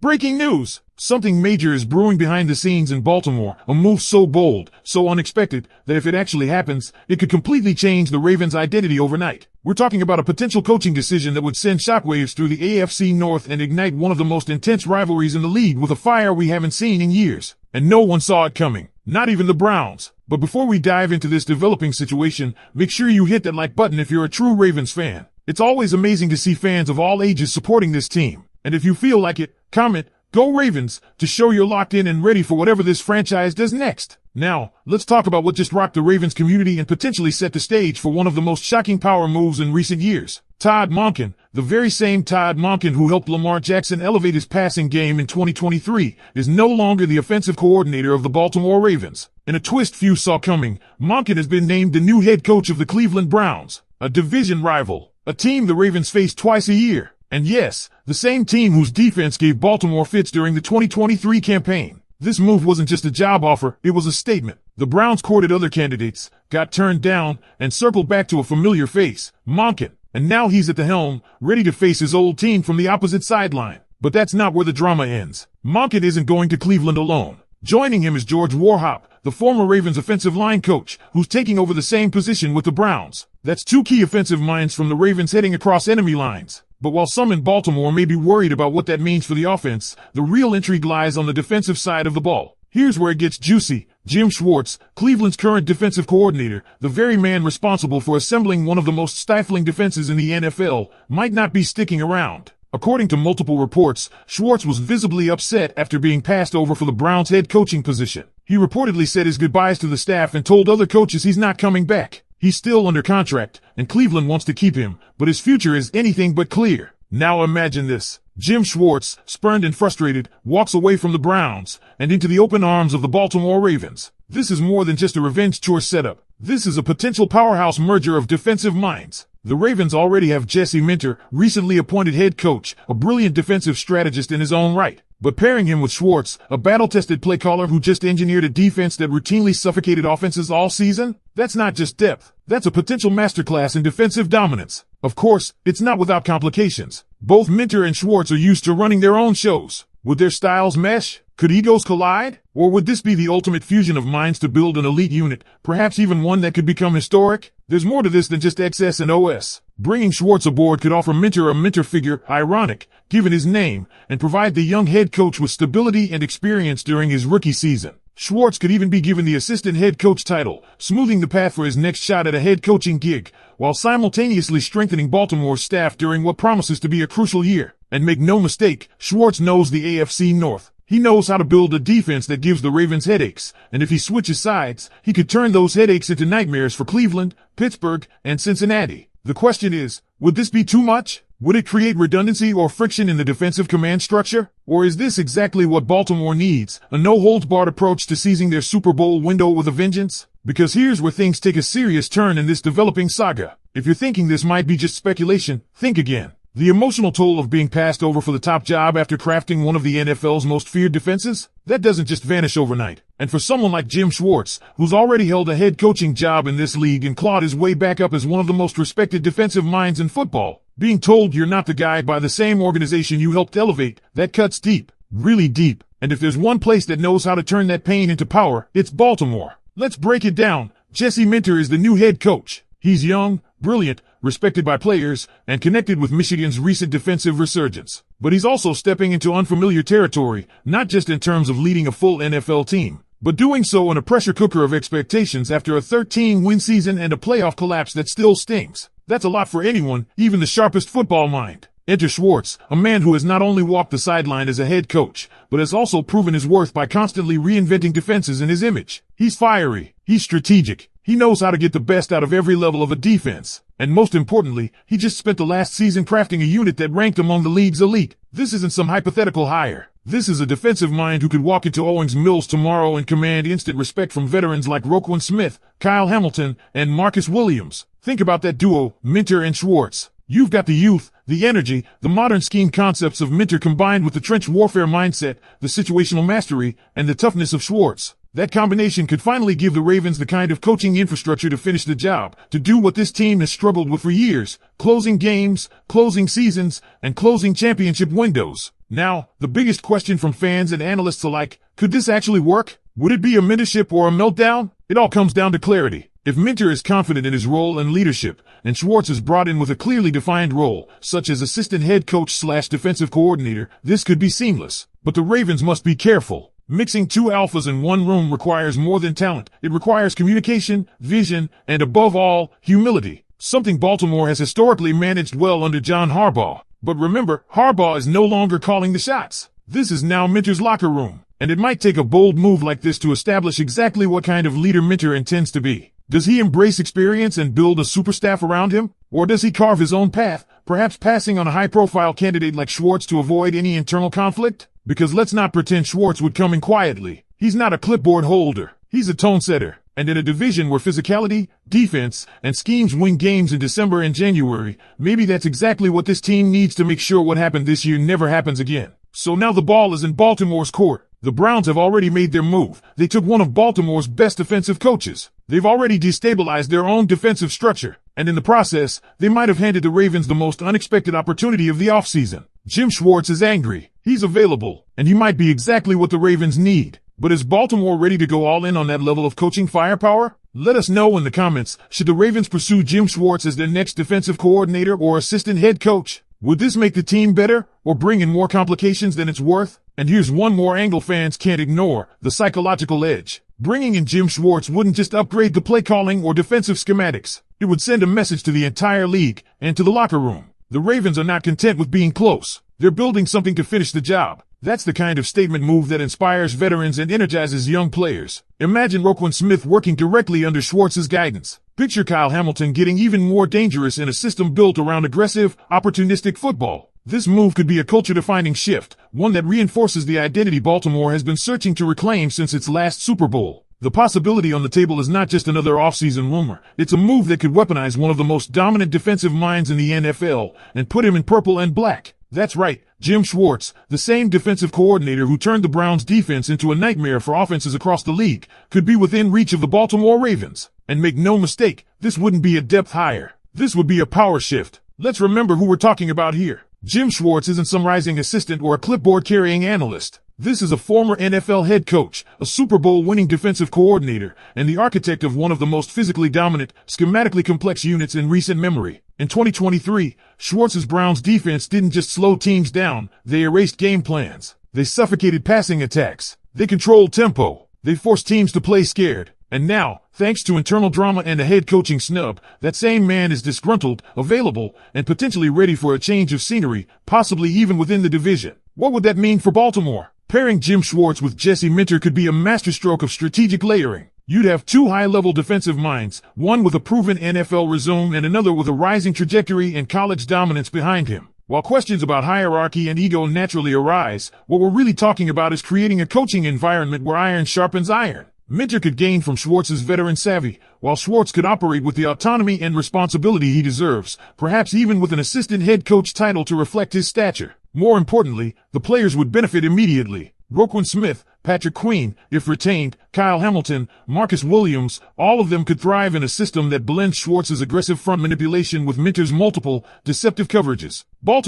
Breaking news! Something major is brewing behind the scenes in Baltimore, a move so bold, so unexpected, that if it actually happens, it could completely change the Ravens' identity overnight. We're talking about a potential coaching decision that would send shockwaves through the AFC North and ignite one of the most intense rivalries in the league with a fire we haven't seen in years. And no one saw it coming. Not even the Browns. But before we dive into this developing situation, make sure you hit that like button if you're a true Ravens fan. It's always amazing to see fans of all ages supporting this team. And if you feel like it, comment, "Go Ravens," to show you're locked in and ready for whatever this franchise does next. Now, let's talk about what just rocked the Ravens community and potentially set the stage for one of the most shocking power moves in recent years. Todd Monken, the very same Todd Monken who helped Lamar Jackson elevate his passing game in 2023, is no longer the offensive coordinator of the Baltimore Ravens. In a twist few saw coming, Monken has been named the new head coach of the Cleveland Browns, a division rival, a team the Ravens face twice a year. And yes, the same team whose defense gave Baltimore fits during the 2023 campaign. This move wasn't just a job offer, it was a statement. The Browns courted other candidates, got turned down, and circled back to a familiar face, Monken. And now he's at the helm, ready to face his old team from the opposite sideline. But that's not where the drama ends. Monken isn't going to Cleveland alone. Joining him is George Warhop, the former Ravens offensive line coach, who's taking over the same position with the Browns. That's two key offensive minds from the Ravens heading across enemy lines. But while some in Baltimore may be worried about what that means for the offense, the real intrigue lies on the defensive side of the ball. Here's where it gets juicy. Jim Schwartz, Cleveland's current defensive coordinator, the very man responsible for assembling one of the most stifling defenses in the NFL, might not be sticking around. According to multiple reports, Schwartz was visibly upset after being passed over for the Browns' head coaching position. He reportedly said his goodbyes to the staff and told other coaches he's not coming back. He's still under contract, and Cleveland wants to keep him, but his future is anything but clear. Now imagine this. Jim Schwartz, spurned and frustrated, walks away from the Browns and into the open arms of the Baltimore Ravens. This is more than just a revenge tour setup. This is a potential powerhouse merger of defensive minds. The Ravens already have Jesse Minter, recently appointed head coach, a brilliant defensive strategist in his own right. But pairing him with Schwartz, a battle-tested play caller who just engineered a defense that routinely suffocated offenses all season, that's not just depth. That's a potential masterclass in defensive dominance. Of course, it's not without complications. Both Minter and Schwartz are used to running their own shows. Would their styles mesh? Could egos collide? Or would this be the ultimate fusion of minds to build an elite unit, perhaps even one that could become historic? There's more to this than just XS and OS. Bringing Schwartz aboard could offer Minter a mentor figure, ironic, given his name, and provide the young head coach with stability and experience during his rookie season. Schwartz could even be given the assistant head coach title, smoothing the path for his next shot at a head coaching gig, while simultaneously strengthening Baltimore's staff during what promises to be a crucial year. And make no mistake, Schwartz knows the AFC North. He knows how to build a defense that gives the Ravens headaches, and if he switches sides, he could turn those headaches into nightmares for Cleveland, Pittsburgh, and Cincinnati. The question is, would this be too much? Would it create redundancy or friction in the defensive command structure? Or is this exactly what Baltimore needs, a no-holds-barred approach to seizing their Super Bowl window with a vengeance? Because here's where things take a serious turn in this developing saga. If you're thinking this might be just speculation, think again. The emotional toll of being passed over for the top job after crafting one of the NFL's most feared defenses? That doesn't just vanish overnight. And for someone like Jim Schwartz, who's already held a head coaching job in this league and clawed his way back up as one of the most respected defensive minds in football, being told you're not the guy by the same organization you helped elevate, that cuts deep, really deep. And if there's one place that knows how to turn that pain into power, it's Baltimore. Let's break it down. Jesse Minter is the new head coach. He's young, brilliant, respected by players, and connected with Michigan's recent defensive resurgence. But he's also stepping into unfamiliar territory, not just in terms of leading a full NFL team, but doing so in a pressure cooker of expectations after a 13-win season and a playoff collapse that still stings. That's a lot for anyone, even the sharpest football mind. Enter Schwartz, a man who has not only walked the sideline as a head coach, but has also proven his worth by constantly reinventing defenses in his image. He's fiery. He's strategic. He knows how to get the best out of every level of a defense. And most importantly, he just spent the last season crafting a unit that ranked among the league's elite. This isn't some hypothetical hire. This is a defensive mind who could walk into Owings Mills tomorrow and command instant respect from veterans like Roquan Smith, Kyle Hamilton, and Marcus Williams. Think about that duo, Minter and Schwartz. You've got the youth, the energy, the modern scheme concepts of Minter combined with the trench warfare mindset, the situational mastery, and the toughness of Schwartz. That combination could finally give the Ravens the kind of coaching infrastructure to finish the job, to do what this team has struggled with for years, closing games, closing seasons, and closing championship windows. Now, the biggest question from fans and analysts alike, could this actually work? Would it be a mentorship or a meltdown? It all comes down to clarity. If Minter is confident in his role and leadership, and Schwartz is brought in with a clearly defined role, such as assistant head coach / defensive coordinator, this could be seamless. But the Ravens must be careful. Mixing two alphas in one room requires more than talent. It requires communication, vision, and above all, humility. Something Baltimore has historically managed well under John Harbaugh. But remember, Harbaugh is no longer calling the shots. This is now Minter's locker room. And it might take a bold move like this to establish exactly what kind of leader Minter intends to be. Does he embrace experience and build a super staff around him? Or does he carve his own path, perhaps passing on a high-profile candidate like Schwartz to avoid any internal conflict? Because let's not pretend Schwartz would come in quietly. He's not a clipboard holder. He's a tone setter. And in a division where physicality, defense, and schemes win games in December and January, maybe that's exactly what this team needs to make sure what happened this year never happens again. So now the ball is in Baltimore's court. The Browns have already made their move. They took one of Baltimore's best defensive coaches. They've already destabilized their own defensive structure. And in the process, they might have handed the Ravens the most unexpected opportunity of the offseason. Jim Schwartz is angry. He's available. And he might be exactly what the Ravens need. But is Baltimore ready to go all in on that level of coaching firepower? Let us know in the comments. Should the Ravens pursue Jim Schwartz as their next defensive coordinator or assistant head coach? Would this make the team better or bring in more complications than it's worth? And here's one more angle fans can't ignore, the psychological edge. Bringing in Jim Schwartz wouldn't just upgrade the play calling or defensive schematics. It would send a message to the entire league and to the locker room. The Ravens are not content with being close. They're building something to finish the job. That's the kind of statement move that inspires veterans and energizes young players. Imagine Roquan Smith working directly under Schwartz's guidance. Picture Kyle Hamilton getting even more dangerous in a system built around aggressive, opportunistic football. This move could be a culture-defining shift, one that reinforces the identity Baltimore has been searching to reclaim since its last Super Bowl. The possibility on the table is not just another offseason rumor. It's a move that could weaponize one of the most dominant defensive minds in the NFL and put him in purple and black. That's right, Jim Schwartz, the same defensive coordinator who turned the Browns' defense into a nightmare for offenses across the league, could be within reach of the Baltimore Ravens. And make no mistake, this wouldn't be a depth hire. This would be a power shift. Let's remember who we're talking about here. Jim Schwartz isn't some rising assistant or a clipboard-carrying analyst. This is a former NFL head coach, a Super Bowl-winning defensive coordinator, and the architect of one of the most physically dominant, schematically complex units in recent memory. In 2023, Schwartz's Browns defense didn't just slow teams down, they erased game plans. They suffocated passing attacks. They controlled tempo. They forced teams to play scared. And now, thanks to internal drama and a head coaching snub, that same man is disgruntled, available, and potentially ready for a change of scenery, possibly even within the division. What would that mean for Baltimore? Pairing Jim Schwartz with Jesse Minter could be a masterstroke of strategic layering. You'd have two high-level defensive minds, one with a proven NFL resume and another with a rising trajectory and college dominance behind him. While questions about hierarchy and ego naturally arise, what we're really talking about is creating a coaching environment where iron sharpens iron. Minter could gain from Schwartz's veteran savvy, while Schwartz could operate with the autonomy and responsibility he deserves, perhaps even with an assistant head coach title to reflect his stature. More importantly, the players would benefit immediately. Roquan Smith, Patrick Queen, if retained, Kyle Hamilton, Marcus Williams, all of them could thrive in a system that blends Schwartz's aggressive front manipulation with Minter's multiple, deceptive coverages. Baltimore